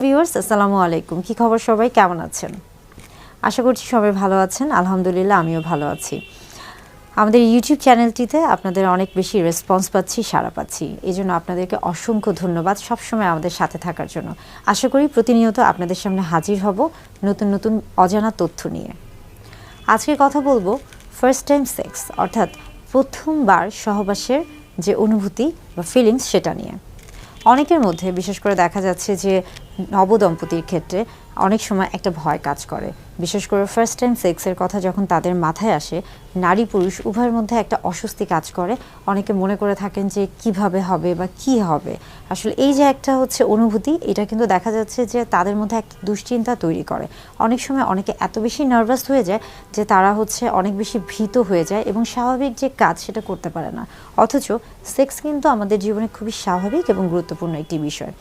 Viewers আসসালামু আলাইকুম, কি খবর? সবাই কেমন আছেন? আশা করছি সবাই ভালো আছেন। আলহামদুলিল্লাহ আমিও ভালো আছি। আমাদের ইউটিউব চ্যানেলটিতে আপনাদের অনেক বেশি রেসপন্স পাচ্ছি, সাড়া পাচ্ছি। এই জন্য আপনাদেরকে অসংখ্য ধন্যবাদ সবসময় আমাদের সাথে থাকার জন্য। আশা করি প্রতিনিয়ত আপনাদের সামনে হাজির হব নতুন নতুন অজানা তথ্য নিয়ে। আজকে কথা বলবো ফার্স্ট টাইম সেক্স, অর্থাৎ প্রথমবার সহবাসের যে অনুভূতি বা ফিলিংস সেটা নিয়ে। অনেকের মধ্যে বিশেষ করে দেখা যাচ্ছে যে নবদম্পতির ক্ষেত্রে অনেক সময় একটা ভয় কাজ করে। বিশেষ করে ফার্স্ট টাইম সেক্সের কথা যখন তাদের মাথায় আসে, নারী পুরুষ উভয়ের মধ্যে একটা অস্বস্তি কাজ করে। অনেকে মনে করে থাকেন যে কিভাবে হবে বা কি হবে। আসলে এই যে একটা অনুভূতি, এটা কিন্তু দেখা যাচ্ছে যে তাদের মধ্যে একটা দুশ্চিন্তা তৈরি করে। অনেক সময় অনেকে এত বেশি নার্ভাস হয়ে যায় যে তারা অনেক বেশি ভীত হয়ে যায় এবং স্বাভাবিক যে কাজ সেটা করতে পারে না। অথচ সেক্স কিন্তু আমাদের জীবনে খুবই স্বাভাবিক এবং গুরুত্বপূর্ণ একটি বিষয়।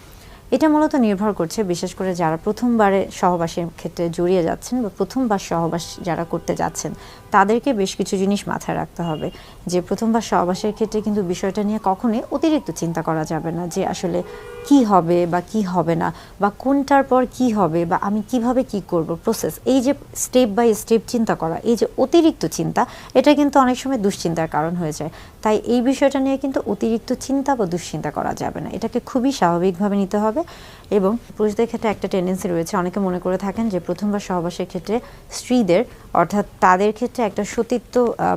এটা মূলত নির্ভর করছে বিশেষ করে যারা প্রথমবারে সহবাসের ক্ষেত্রে জড়িয়ে যাচ্ছেন বা প্রথমবার সহবাস যারা করতে যাচ্ছেন, তাদেরকে বেশ কিছু জিনিস মাথায় রাখতে হবে। যে প্রথমবার সহবাসের ক্ষেত্রে কিন্তু বিষয়টা নিয়ে কখনোই অতিরিক্ত চিন্তা করা যাবে না যে আসলে কি হবে বা কি হবে না, বা কোনটার পর কি হবে বা আমি কিভাবে কি করব, প্রসেস, এই যে স্টেপ বাই স্টেপ চিন্তা করা, এই যে অতিরিক্ত চিন্তা, এটা কিন্তু অনেক সময় দুশ্চিন্তার কারণ হয়ে যায়। তাই এই বিষয়টা নিয়ে কিন্তু অতিরিক্ত চিন্তা বা দুশ্চিন্তা করা যাবে না, এটাকে খুবই স্বাভাবিকভাবে নিতে হবে। এবং পুরুষদের ক্ষেত্রে একটা টেন্ডেন্সি রয়েছে, অনেকে মনে করে থাকেন যে প্রথমবার সহবাসের ক্ষেত্রে স্ত্রীদের, অর্থাৎ তাদের ক্ষেত্রে একটা সতীত্ব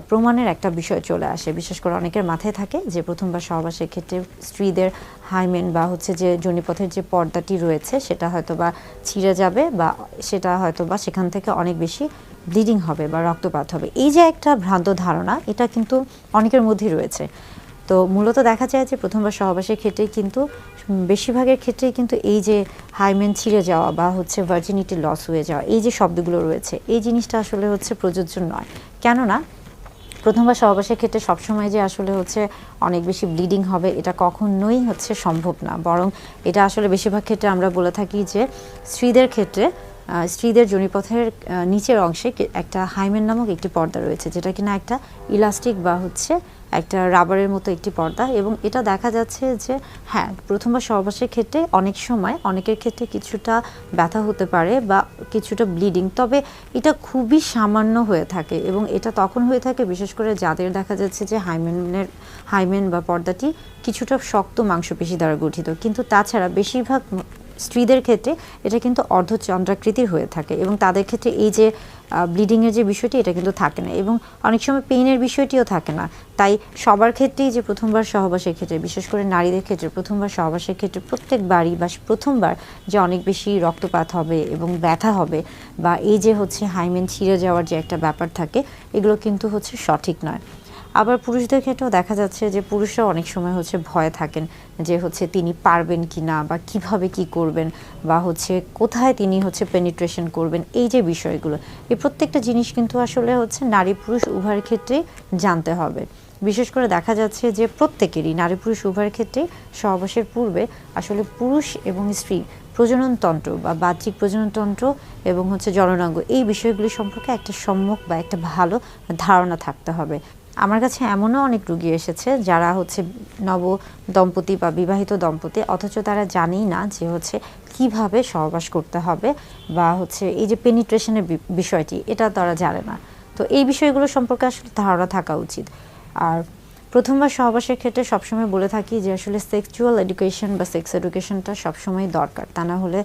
প্রমাণের একটা বিষয় চলে আসে। বিশেষ করে অনেকের মাথায় থাকে যে প্রথমবার সহবাসের ক্ষেত্রে স্ত্রীদের হাইমেন বা যে যোনিপথের যে পর্দাটি রয়েছে সেটা হয়তো বা ছিঁড়ে যাবে, বা সেটা হয়তো বা সেখান থেকে অনেক বেশি ব্লিডিং হবে বা রক্তপাত হবে। এই যে একটা ভ্রান্ত ধারণা, এটা কিন্তু অনেকের মধ্যেই রয়েছে। তো মূলত দেখা যায় যে প্রথমবার সহবাসের ক্ষেত্রেই কিন্তু বেশিরভাগের ক্ষেত্রেই কিন্তু এই যে হাইমেন ছিঁড়ে যাওয়া বা ভার্জিনিটি লস হয়ে যাওয়া, এই যে শব্দগুলো রয়েছে, এই জিনিসটা আসলে প্রযোজ্য নয়। কেননা প্রথমবার সহবাসের ক্ষেত্রে সবসময় যে আসলে অনেক বেশি ব্লিডিং হবে, এটা কখনোই সম্ভব না। বরং এটা আসলে বেশিরভাগ ক্ষেত্রে আমরা বলে থাকি যে স্ত্রীদের ক্ষেত্রে স্ত্রীদের যোনিপথের নিচের অংশে একটা হাইমেন নামক একটি পর্দা রয়েছে, যেটা কিনা একটা ইলাস্টিক বা একটা রাবারের মতো একটি পর্দা। এবং এটা দেখা যাচ্ছে যে হ্যাঁ, প্রথমবার সহবাসের ক্ষেত্রে অনেক সময় অনেকের ক্ষেত্রে কিছুটা ব্যথা হতে পারে বা কিছুটা ব্লিডিং, তবে এটা খুবই সামান্য হয়ে থাকে। এবং এটা তখন হয়ে থাকে বিশেষ করে যাদের দেখা যাচ্ছে যে হাইমেন বা পর্দাটি কিছুটা শক্ত মাংসপেশি দ্বারা গঠিত। কিন্তু তাছাড়া বেশিরভাগ স্ত্রীদের ক্ষেত্রে এটা কিন্তু অর্ধচন্দ্রাকৃতির হয়ে থাকে এবং তাদের ক্ষেত্রে এই যে ব্লিডিংয়ের যে বিষয়টি, এটা কিন্তু থাকে না এবং অনেক সময় পেইনের বিষয়টিও থাকে না। তাই সবার ক্ষেত্রেই যে প্রথমবার সহবাসের ক্ষেত্রে, বিশেষ করে নারীদের ক্ষেত্রে প্রথমবার সহবাসের ক্ষেত্রে প্রত্যেকবারই বা প্রথমবার যে অনেক বেশি রক্তপাত হবে এবং ব্যথা হবে বা এই যে হাইমেন ছিঁড়ে যাওয়ার যে একটা ব্যাপার থাকে, এগুলো কিন্তু সঠিক নয়। আবার পুরুষদের ক্ষেত্রেও দেখা যাচ্ছে যে পুরুষরা অনেক সময় ভয়ে থাকেন যে তিনি পারবেন কি না, বা কিভাবে কি করবেন, বা কোথায় তিনি পেনিট্রেশন করবেন, এই যে বিষয়গুলো, এই প্রত্যেকটা জিনিস কিন্তু আসলে নারী পুরুষ উভয়ের ক্ষেত্রে জানতে হবে। বিশেষ করে দেখা যাচ্ছে যে প্রত্যেকেরই, নারী পুরুষ উভয়ের ক্ষেত্রে সহবাসের পূর্বে আসলে পুরুষ এবং স্ত্রী প্রজননতন্ত্র বা বাহ্যিক প্রজননতন্ত্র এবং জননাঙ্গ, এই বিষয়গুলি সম্পর্কে একটা সম্যক বা একটা ভালো ধারণা থাকতে হবে। আমার কাছে এমনও অনেক রুগী এসেছে যারা নব দম্পতি বা বিবাহিত দম্পতি, অথচ তারা জানেই না যে কিভাবে সহবাস করতে হবে বা এই যে পেনিট্রেশনের বিষয়টি, এটা তারা জানে না। তো এই বিষয়গুলো সম্পর্কে আসলে ধারণা থাকা উচিত। আর প্রথমবার সহবাসের ক্ষেত্রে সবসময় বলে থাকি যে আসলে সেক্সুয়াল এডুকেশন বা সেক্স এডুকেশনটা সবসময় দরকার। তা না হলে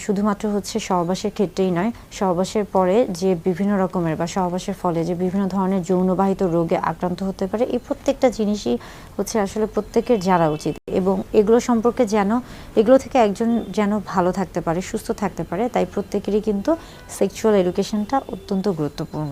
শুধুমাত্র সহবাসের ক্ষেত্রেই নয়, সহবাসের পরে যে বিভিন্ন রকমের বা সহবাসের ফলে যে বিভিন্ন ধরনের যৌনবাহিত রোগে আক্রান্ত হতে পারে, এই প্রত্যেকটা জিনিসই আসলে প্রত্যেকের জানা উচিত। এবং এগুলো সম্পর্কে এগুলো থেকে একজন যেন ভালো থাকতে পারে, সুস্থ থাকতে পারে, তাই প্রত্যেকেরই কিন্তু সেক্সুয়াল এডুকেশনটা অত্যন্ত গুরুত্বপূর্ণ।